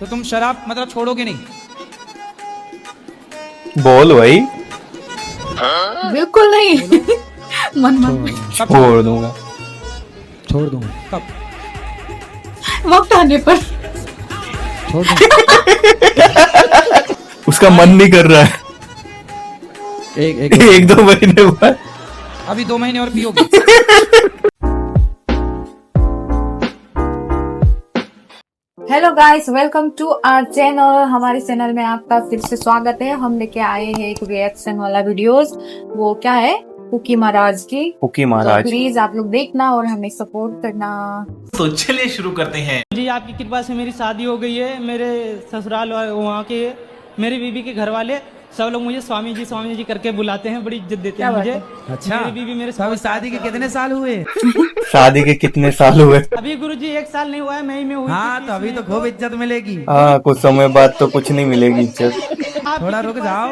तो तुम शराब मतलब छोड़ोगे नहीं? बोल भाई। बिल्कुल नहीं। मन मन में छोड़ दूंगा। छोड़ दूंगा कब? वक्त आने पर। छोड़ दूंगा। उसका मन नहीं कर रहा है। एक दो महीने बाद। अभी 2 महीने और पियोगे? Hello guys, welcome to our channel. हमारे चैनल में आपका फिर से स्वागत है। हम लेके आए हैं एक रिएक्शन वाला वीडियोस। वो क्या है? कुकी महाराज की। कुकी तो महाराज। प्लीज आप लोग देखना और हमें सपोर्ट करना। तो चलिए शुरू करते हैं। जी, आपकी कृपा से मेरी शादी हो गई है। मेरे ससुराल वहाँ के मेरी बीवी के घर वाले सब लोग मुझे स्वामी जी करके बुलाते हैं, बड़ी इज्जत देते हैं मुझे। अच्छा। मेरी बीवी मेरे सब शादी के कितने साल हुए? शादी के कितने साल हुए? अभी गुरुजी 1 साल नहीं हुआ है, मई में हुई थी, हाँ, तो अभी तो खूब इज्जत मिलेगी। हाँ, कुछ समय बाद तो कुछ नहीं मिलेगी इज्जत। थोड़ा रुक जाओ।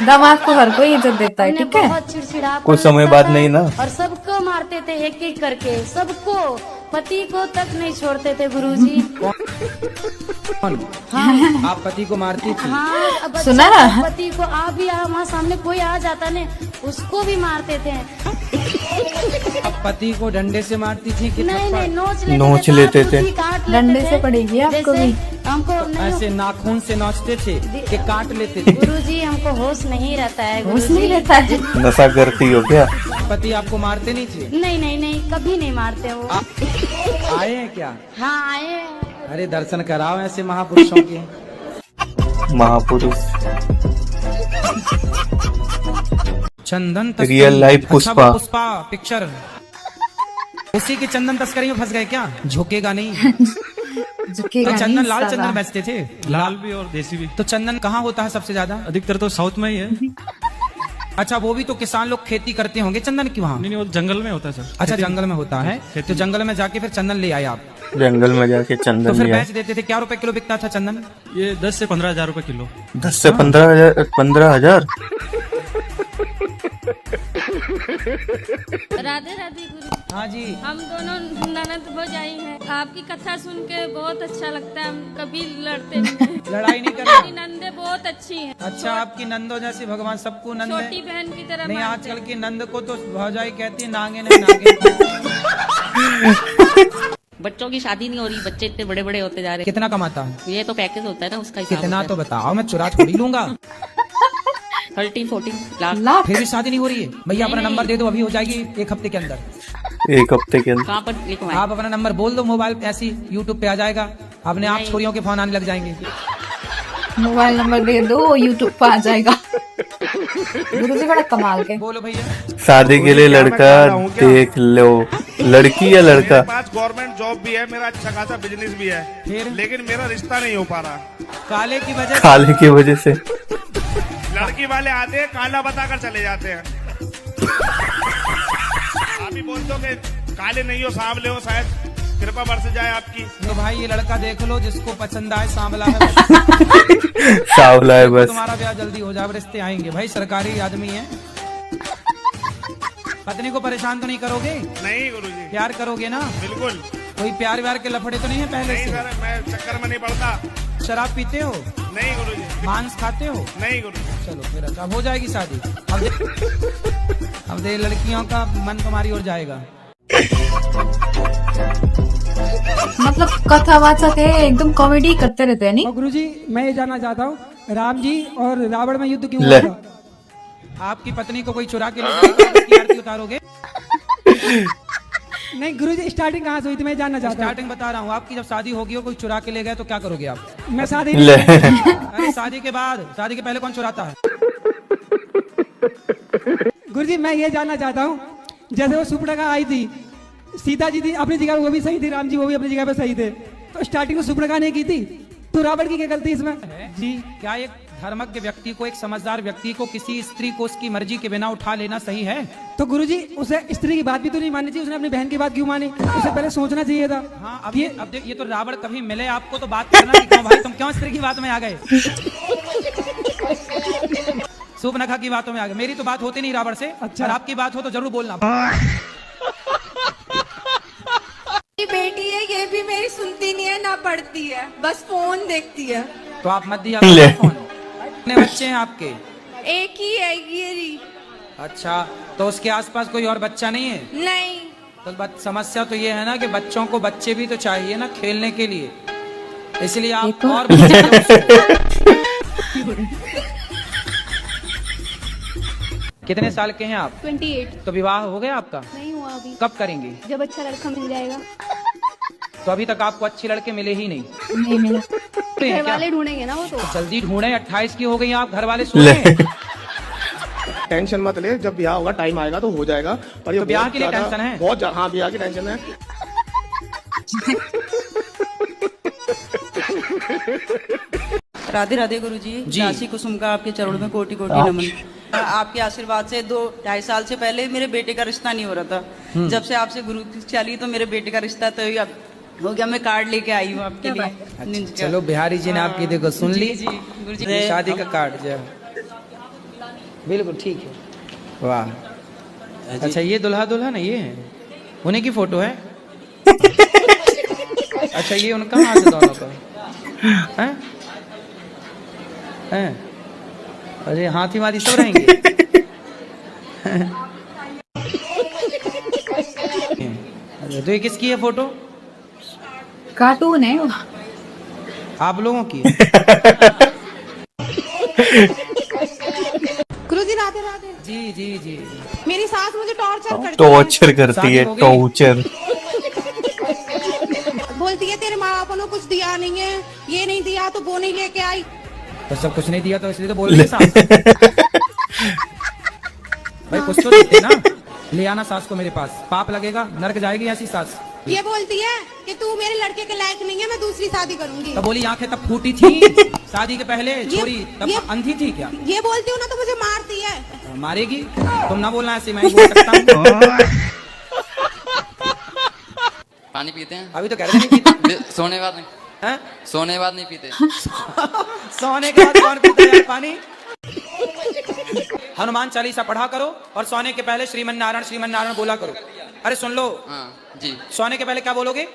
दामाद को हर कोई इज्जत देता है, ठीक है? बहुत चिड़चिड़ा कुछ समय बाद नहीं ना। और सबको मारते थे एक एक करके, सबको, पति को तक नहीं छोड़ते थे गुरुजी। आप पति को मारती थी? हाँ, अब सुना अच्छा, ना? पति को आप भी हमारे सामने कोई आ जाता ने उसको भी मारते थे। आप पति को डंडे से मारती थी कि नहीं थप्पड़? नहीं, नोच लेते थे। डंडे से पड़ेगी आपको भी। हमको ऐसे नाखून से नोचते थे कि काट लेते थे। गुरुजी हमको होश नहीं रहता है। होश नहीं गुरुजी रहता है। नशा करती हो क्या? पति आपको मारते नहीं थे? नहीं, कभी नहीं मारते वो। आए हैं क्या? हाँ आए हैं। अरे दर्शन कराओ ऐसे महापुरुषों के। महापुरुष। चंदन तस्करी। रियल लाइफ अच्छा, पुष्पा। वो पुष्पा पिक्चर उसी की चंदन तस्करी में फंस गए क्या? झुकेगा नहीं। झुकेगा तो चंदन नहीं लाल साला। चंदन बेचते थे? लाल भी और देसी भी। तो चंदन कहाँ होता है सबसे ज्यादा? अधिकतर तो साउथ में ही है। अच्छा, वो भी तो किसान लोग खेती करते होंगे चंदन की वहाँ? नहीं, वो जंगल में होता है सर। अच्छा, जंगल में होता है। तो जंगल में जाके फिर चंदन ले आए आप? जंगल में जाके तो चंदन फिर लिया। बेच देते थे। क्या रुपए किलो बिकता था चंदन? ये 10 से 15 हजार रुपए किलो। 10 से 15,000। 15,000। राधे राधे गुरु। हाँ जी। हम दोनों ननद भौजाई हैं। आपकी कथा सुन के बहुत अच्छा लगता है। हम कभी लड़ते नहीं हैं। लड़ाई नहीं मेरी करना। नंदे बहुत अच्छी हैं। अच्छा, आपकी नंदो जैसी भगवान सबको नंद है। छोटी बहन की तरह नहीं, मानते आजकल की नंद को तो भौजाई कहती है नागे नहीं नागे। बच्चों की शादी नहीं हो रही, बच्चे इतने बड़े बड़े होते जा रहे कितना कमाता है? हैं। ये तो पैकेज होता है ना, उसका हिसाब कितना होता तो बताओ, मैं चुरा छोड़ी लूंगा। है। 13-14 लाख। लाख। फिर भी शादी नहीं हो रही है? भैया अपना नंबर दे दो, अभी हो जाएगी 1 हफ्ते के अंदर। 1 हफ्ते के अंदर। कहाँ पर लिखवाएं? आप अपना नंबर बोल दो, मोबाइल ऐसी यूट्यूब पे आ जाएगा। अपने आप नहीं। छोरियों के फोन आने लग जाएंगे। मोबाइल नंबर दे दो, यूट्यूब पर आ जाएगा। गुरुजी बड़ा कमाल के। बोलो भैया। शादी के लिए लड़का देख लो। लड़की या लड़का? मेरे पास गवर्नमेंट जॉब भी है, मेरा अच्छा खासा बिजनेस भी है, फिर? लेकिन मेरा रिश्ता नहीं हो पा रहा। काले की वजह खाले की वजह से। लड़की वाले आते हैं, काला बताकर चले जाते हैं। आप ही बोलते हो कि काले नहीं हो, सांवले हो, शायद कृपा बरस जाए आपकी। तो भाई ये लड़का देख लो जिसको पसंद आए, सांवला है बस। सावला है बस। तुम्हारा ब्याह जल्दी हो जाए, रिश्ते आएंगे। भाई सरकारी आदमी है। पत्नी को परेशान तो नहीं करोगे? नहीं गुरुजी, प्यार करोगे ना? बिल्कुल कोई प्यार व्यार के लफड़े तो नहीं है पहले नहीं से? सर, मैं चक्कर में नहीं पड़ता। शराब पीते हो? नहीं गुरुजी, मांस खाते हो? नहीं गुरुजी। चलो फिर अच्छा, अब हो जाएगी शादी। अब दे लड़कियों का मन तुम्हारी ओर जाएगा। मतलब कथा वाचा के एकदम कॉमेडी करते रहते हैं, नहीं? और गुरुजी, मैं ये जानना चाहता हूँ, राम जी और रावण में युद्ध क्यों ले। हुआ था? आपकी पत्नी को कोई चुरा के ले जाएगा, उसकी आरती उतारोगे? नहीं गुरुजी, स्टार्टिंग कहाँ से हुई थी मैं जानना चाहता हूँ। स्टार्टिंग बता रहा हूँ। आपकी जब शादी होगी और कोई चुरा के ले गया तो क्या करोगे आप? मैं शादी ले। अरे शादी के बाद, शादी के पहले कौन चुराता है? गुरुजी, मैं ये जानना चाहता हूँ, जैसे वो सुपर्णखा आई थी, सीता जी थी अपनी जगह, वो भी सही थी, राम जी वो भी अपनी जगह पे सही थे, तो स्टार्टिंग में सुपर्णखा ने की थी, तो रावण की क्या गलती इसमें? जी, क्या एक धर्मज्ञ व्यक्ति को, एक समझदार व्यक्ति को किसी स्त्री को उसकी मर्जी के बिना उठा लेना सही है? तो गुरुजी, उसे स्त्री की बात भी तो नहीं माननी चाहिए, उसने अपनी बहन की बात क्यों मानी? उसे पहले सोचना चाहिए था। हाँ, अब ये तो रावण कभी मिले आपको तो बात करना कि क्यों भाई तुम क्यों स्त्री की बात में आ गए? सुपर्णखा की बातों में आ गए। मेरी तो बात होती नहीं रावण से। अच्छा। और आपकी बात हो तो जरूर बोलना। बेटी है, ये भी मेरी सुनती नहीं है ना पढ़ती है, बस फोन देखती है। तो आप मत दिया करो फोन। कितने बच्चे हैं आपके? एक ही है ये। अच्छा, तो उसके आसपास कोई और बच्चा नहीं है? नहीं। तो समस्या तो ये है ना कि बच्चों को बच्चे भी तो चाहिए ना खेलने के लिए, इसलिए आप और बच्चे दो उसको। कितने साल के हैं आप? 28। तो विवाह हो गया आपका? नहीं हुआ अभी। कब करेंगे? जब अच्छा लड़का मिल जाएगा। तो अभी तक आपको अच्छे लड़के मिले ही नहीं? नहीं मिला। तो घर वाले ढूंढेंगे ना वो तो। जल्दी ढूंढे, 28 की हो गई आप, घर वाले सो रहे हैं। टेंशन मत ले, जब ब्याह होगा टाइम आएगा तो हो जाएगा। पर ये तो ब्याह के लिए टेंशन है? बहुत ज्यादा। हाँ, ब्याह की टेंशन है। राधे राधे गुरुजी। दासी कुसुम का आपके चरणों में कोटि कोटि नमन। आपके आशीर्वाद से 2-2.5 साल से पहले मेरे बेटे का रिश्ता नहीं हो रहा था। जब से आपसे गुरु चली तो मेरे बेटे का रिश्ता तो हो गया। मैं कार्ड लेके आई हूँ आपके लिए। अच्छा, चलो बिहारी जी ने आपकी देखो सुन ली। गुरुजी शादी का कार्ड जो बिल्कुल ठीक है। वाह, अच्छा ये दुल्हा दुल्हन है, ये है उन्हीं की फोटो है। अच्छा, ये उनका हाथ है दोनों का? हैं? हैं? अरे हाथी वादी सब रहेंगे। तो ये किसकी है फोटो? कार्टून है आप लोगों की? गुरुजी राधे राधे। जी जी जी। मेरी सास मुझे टॉर्चर करती है टॉर्चर। बोलती है तेरे माँ बाप ने कुछ दिया नहीं है, ये नहीं दिया तो वो नहीं लेके आई। तो सब कुछ नहीं दिया तो इसलिए तो बोल रही है सास। भाई कुछ तो देते ना। ले आना सास को मेरे पास, पाप लगेगा, नरक जाएगी ऐसी सास। ये बोलती है कि तू मेरे लड़के के लायक नहीं है, मैं दूसरी शादी करूंगी। तो बोली आंखें तब फूटी थी शादी के पहले, छोरी तब अंधी थी क्या? ये बोलती हूँ ना तो मुझे मारती है। मारेगी? तुम ना बोलना ऐसे, मैं ही बोल सकता हूँ। पानी पीते हैं? अभी तो कह रहे नहीं पीते। सोने के बाद नहीं। हैं? सोने के बाद नहीं पीते। सोने के बाद कौन पीता है पानी? हनुमान चालीसा पढ़ा करो और सोने के पहले श्रीमन नारायण बोला करो। अरे सुन लो। हाँ जी। सोने के पहले क्या बोलोगे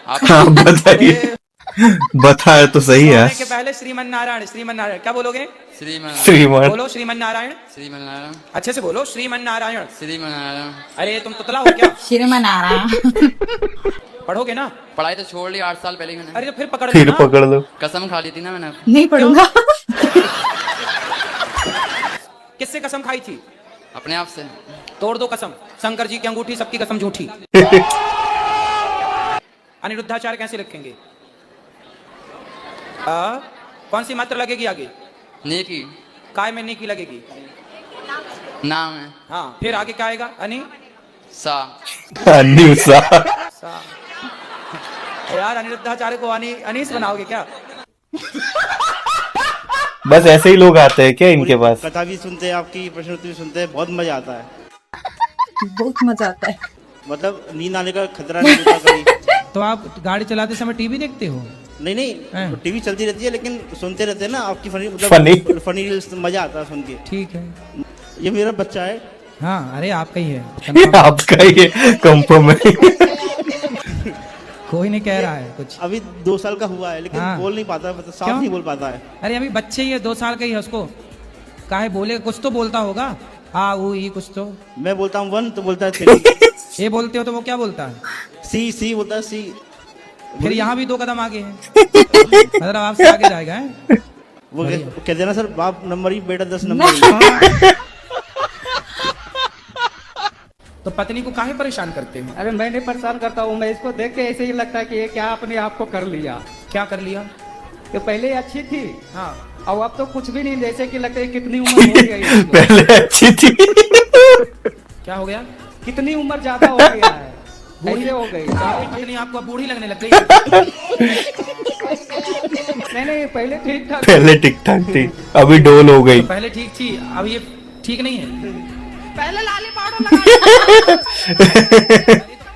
आप? बताइए, बताया तो सही है। सोने के पहले श्रीमन नारायण क्या बोलोगे? श्रीमान। बोलो श्रीमन नारायण। अच्छे से बोलो श्रीमन नारायण। अरे तुम तुतला हो क्या? श्रीमन नारायण। पढ़ोगे ना? पढ़ाई तो छोड़ ली 8 साल पहले मैंने। अरे तो फिर पकड़ लो। कसम खा ली थी ना मैंने। नहीं पढ़ूंगा। किससे कसम खाई थी? अपने आप से। तोड़ दो कसम। शंकर जी की अंगूठी, सबकी कसम झूठी। अनिरुद्धाचार्य कैसे लिखेंगे? कौन सी मात्रा लगेगी आगे? नेकी। काय में नेकी लगेगी? नाम है। हाँ, फिर आगे क्या आएगा? सा। यार अनिरुद्धाचार्य को अनीस बनाओगे क्या? बस ऐसे ही लोग आते हैं क्या इनके पास? कथा भी सुनते हैं, आपकी प्रश्नोत्तर भी सुनते हैं, बहुत मजा आता है। बहुत मजा आता है। मतलब नींद आने का खतरा नहीं होता कभी। तो आप गाड़ी चलाते समय टीवी देखते हो? नहीं, टीवी चलती रहती है लेकिन सुनते रहते हैं ना आपकी फनी रील्स, मजा आता है सुन के। ठीक है। ये मेरा बच्चा है। हाँ, अरे आपका ही है। आपका ही है, कंफर्म है। कोई नहीं कह रहा है कुछ। अभी 2 साल का हुआ है लेकिन बोल नहीं पाता, मतलब साफ नहीं बोल पाता है। अरे अभी बच्चे ही है, 2 साल का ही है, उसको काहे बोले? कुछ तो बोलता होगा। हाँ वो ही कुछ तो। मैं बोलता हूँ 1 तो बोलता है 3। ये बोलते हो तो वो क्या बोलता है? सी बोलता है सी। फिर यहाँ भी 2 कदम आगे है। मतलब आपसे आगे जाएगा है? वो कहते ना सर, बाप नंबर ही बेटा 10 नंबर। तो पत्नी को काहे परेशान करते हैं? अरे मैं नहीं परेशान करता हूँ, मैं इसको देख के ऐसे ही लगता है कि ये क्या अपने आप को कर लिया। क्या कर लिया? तो पहले अच्छी थी, हाँ, और अब तो कुछ भी नहीं, जैसे कि लगता है कितनी उम्र हो गई। पहले अच्छी थी। क्या हो गया? कितनी उम्र ज्यादा हो गया है, ऐसे हो गई। पत्नी आपको बूढ़ी लगने लग गई? नहीं, पहले ठीक ठाक। पहले ठीक ठाक थी, अभी डोल हो गई। तो पहले ठीक थी, अब ये ठीक नहीं है। पहले लाली पाउडर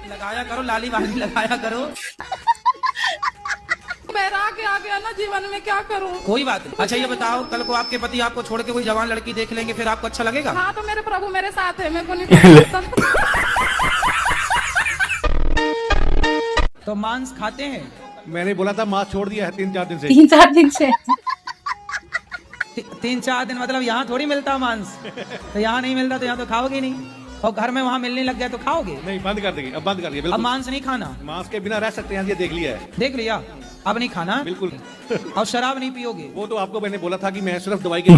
लगाया करो, लाली वाली लगाया करो। मेरा आ गया ना जीवन में, क्या करूं? कोई बात नहीं। अच्छा ये बताओ, कल को आपके पति आपको छोड़ के कोई जवान लड़की देख लेंगे, फिर आपको अच्छा लगेगा? हाँ, तो मेरे प्रभु मेरे साथ है, मेरे को नहीं तो मांस खाते हैं? मैंने बोला था मांस छोड़ दिया है 3-4 दिन से। 3-4 दिन से 3-4 दिन मतलब यहाँ थोड़ी मिलता मांस। तो यहाँ नहीं मिलता तो यहाँ तो खाओगे नहीं, और घर में वहाँ मिलने लग गया तो खाओगे नहीं, बंद कर देंगे, अब बंद कर दिया अब बिल्कुल। मांस नहीं खाना? मांस के बिना रह सकते हैं, ये देख लिया है। देख लिया, अब नहीं खाना बिल्कुल। और शराब नहीं पियोगे? वो तो आपको मैंने बोला था कि मैं सिर्फ दवाई के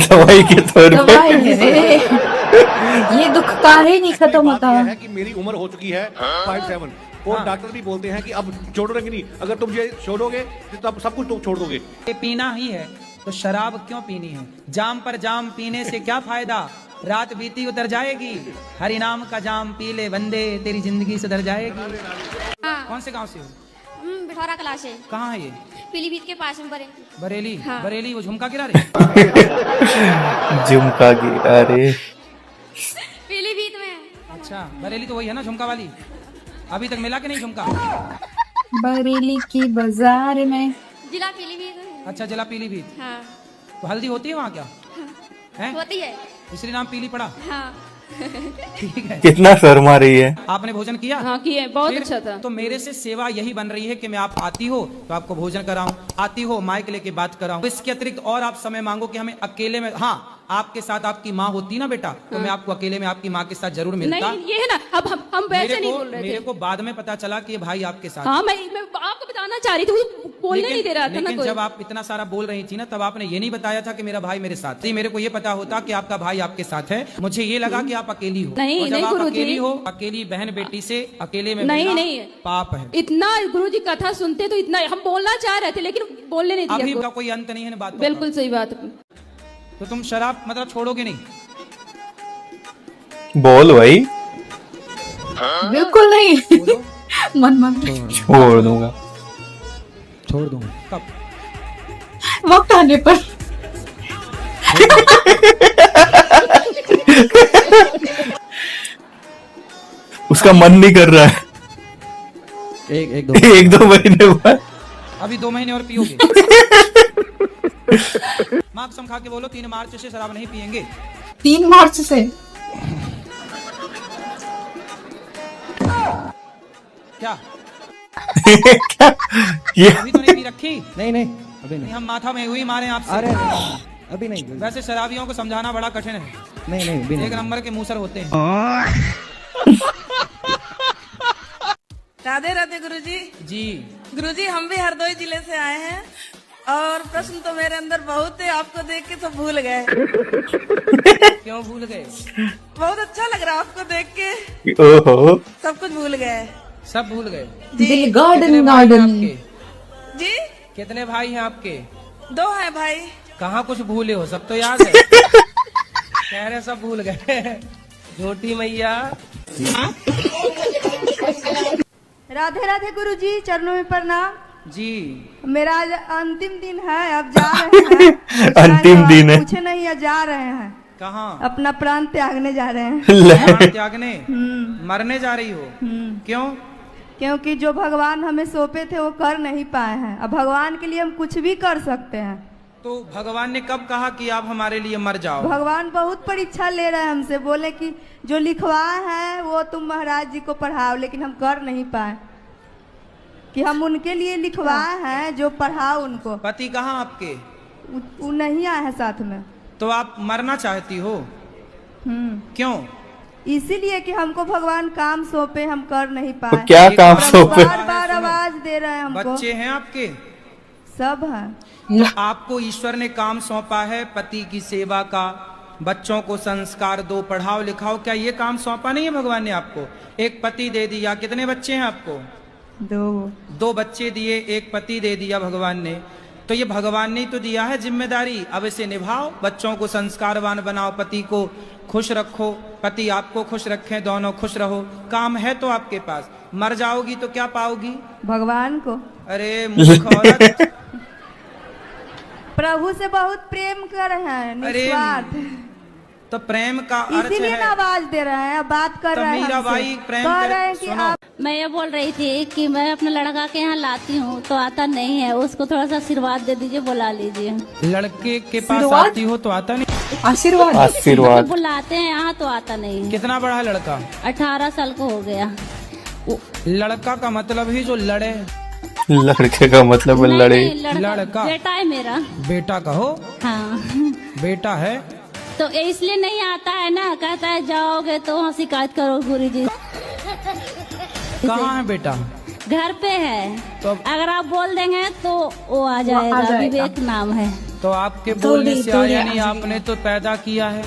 तौर दवाई है। ये दुख का ही नहीं खत्म होता है कि मेरी उम्र हो चुकी है 57 और डॉक्टर भी बोलते हैं कि अब छोड़ोगे नहीं, अगर तुम ये छोड़ोगे तो तब सब कुछ तुम छोड़ दोगे। ये पीना ही है तो शराब क्यों पीनी है? जाम पर जाम पीने से क्या फायदा, रात बीती उतर जाएगी। हरि नाम का जाम पी ले बंदे, तेरी जिंदगी सुधर जाएगी। कौन से गांव से हो? बिठौरा क्लास है। कहाँ है ये? पीलीभीत के पास में बरेली। हाँ। बरेली वो झुमका गिरा रहे? झुमका गिरा रे। पीलीभीत में। अच्छा, बरेली तो वही है ना झुमका वाली? अभी तक मिला कि नहीं झुमका? बरेली की बाजार में। जिला पीलीभीत। अच्छा, जिला पीलीभीत। हाँ। तो हल्दी होती है वहाँ क्या? है? होती है। इसलिए नाम पीली पड़ा? हाँ। ठीक है। कितना शर्मा रही है। आपने भोजन किया? हाँ किए, बहुत अच्छा था। तो मेरे से सेवा यही बन रही है कि मैं आप आती हो तो आपको भोजन कराऊं, आती हो माइक लेके बात कराऊं। इसके अतिरिक्त और आप समय मांगो कि हमें अकेले में, हाँ आपके साथ आपकी माँ होती ना बेटा, तो मैं आपको अकेले में आपकी माँ के साथ जरूर मिलता। नहीं ये है ना, अब हम वैसे नहीं बोल रहे थे। मेरे को बाद में पता चला कि ये भाई आपके साथ। हाँ मैं आपको बताना चाह रही थी, बोलने नहीं दे रहा था ना लेकिन कोई। जब आप इतना सारा बोल रही थी ना, तब आपने ये नहीं बताया था कि मेरा भाई मेरे साथ है। मेरे को ये पता होता कि आपका भाई आपके साथ है, मुझे ये लगा कि आप अकेली हो। नहीं, और जब नहीं आप गुरुजी। अकेली हो, अकेली बहन बेटी से अकेले में नहीं, मिलना नहीं। पाप है। इतना गुरुजी कथा सुनते तो इतना हम बोलना चाह रहे थे, लेकिन बोलने नहीं अभी दिया। का कोई अंत नहीं है ना बात का। बिल्कुल सही बात। तो तुम शराब मतलब छोड़ोगे नहीं? बोल भाई। बिल्कुल नहीं। मन छोड़ दूंगा। छोड़ दूंगा कब? वक्त आने पर। उसका मन नहीं कर रहा है। एक दो महीने बाद। अभी 2 महीने और पियोगे? माँ कसम खा के बोलो 3 मार्च से शराब नहीं पियेंगे। 3 मार्च से? क्या? क्या? अभी तो नहीं पी रखी? नहीं नहीं अभी नहीं, हम माथा में हुई मारे आपसे। अरे अभी नहीं। वैसे शराबियों को समझाना बड़ा कठिन है। नहीं एक नंबर के मूसर होते हैं। राधे राधे गुरुजी। जी गुरुजी, हम भी हरदोई जिले से आए हैं और प्रश्न तो मेरे अंदर बहुत है, आपको देख के सब भूल गए। क्यों भूल गए? बहुत अच्छा लग रहा है आपको देख के। ओहो। सब कुछ भूल गए। सब भूल गए? दिल गार्डन जी। कितने भाई हैं आपके? 2 हैं भाई। कहाँ कुछ भूले हो, सब तो याद है। कह रहे सब भूल गए। झोटी मैया। राधे राधे गुरुजी, चरणों में प्रणाम। जी मेरा आज अंतिम दिन है, अब जा रहे हैं। अंतिम दिन है। कुछ नहीं, अब जा रहे हैं। कहाँ? अपना प्राण त्यागने जा रहे हैं। प्राण त्यागने? मरने जा रही हो? क्यों? क्योंकि जो भगवान हमें सौंपे थे वो कर नहीं पाए हैं, अब भगवान के लिए हम कुछ भी कर सकते हैं। तो भगवान ने कब कहा कि आप हमारे लिए मर जाओ? भगवान बहुत परीक्षा ले रहे हैं हमसे, बोले कि जो लिखवाए हैं वो तुम महाराज जी को पढ़ाओ, लेकिन हम कर नहीं पाए कि हम उनके लिए लिखवाए हैं जो पढ़ाओ उनको। पति कहाँ आपके? वो नहीं आए हैं साथ में। तो आप मरना चाहती हो? क्यों? इसीलिए कि हमको भगवान काम सौंपे, हम कर नहीं पाए। तो क्या काम सौंपे? बार बार आवाज दे रहे हैं हमको। बच्चे हैं आपके? सब है। तो आपको ईश्वर ने काम सौंपा है पति की सेवा का, बच्चों को संस्कार दो, पढ़ाओ लिखाओ, क्या ये काम सौंपा नहीं है भगवान ने आपको? एक पति दे दिया, कितने बच्चे हैं आपको? 2 बच्चे दिए, एक पति दे दिया भगवान ने, तो ये भगवान ने तो दिया है जिम्मेदारी, अब इसे निभाओ, बच्चों को संस्कारवान बनाओ, पति को खुश रखो, पति आपको खुश रखें, दोनों खुश रहो। काम है तो आपके पास। मर जाओगी तो क्या पाओगी? भगवान को। अरे मूर्ख औरत। प्रभु से बहुत प्रेम कर रहे हैं, निस्वार्थ। तो प्रेम का अर्थ इसीलिए है, ना आवाज दे रहे हैं, बात कर तो रहे हैं मीरा हमसे। भाई प्रेम कह कर- रहे हैं कि सुनो। आप। मैं ये बोल रही थी कि मैं अपने लड़का के यहाँ लाती हूँ तो आता नहीं है, उसको थोड़ा सा आशीर्वाद दे दीजिए, बुला लीजिए। लड़के के पास आशीर्वाद? आती हो तो आता नहीं? आशीर्वाद? आशीर्वाद। बुलाते हैं यहाँ तो आता नहीं है। कितना बड़ा है लड़का? 18 साल को हो गया। लड़का का मतलब ही जो लड़े। लड़के का मतलब है लड़े। लड़का बेटा है मेरा। बेटा कहो। हाँ बेटा है तो इसलिए नहीं आता है ना, कहता है जाओगे तो वहाँ शिकायत करो गुरु जी। कहाँ है बेटा? घर पे है। तो अगर आप बोल देंगे तो वो आ जाएगा। विवेक नाम है। तो आपके बोलने से आया नहीं, आपने तो पैदा किया है।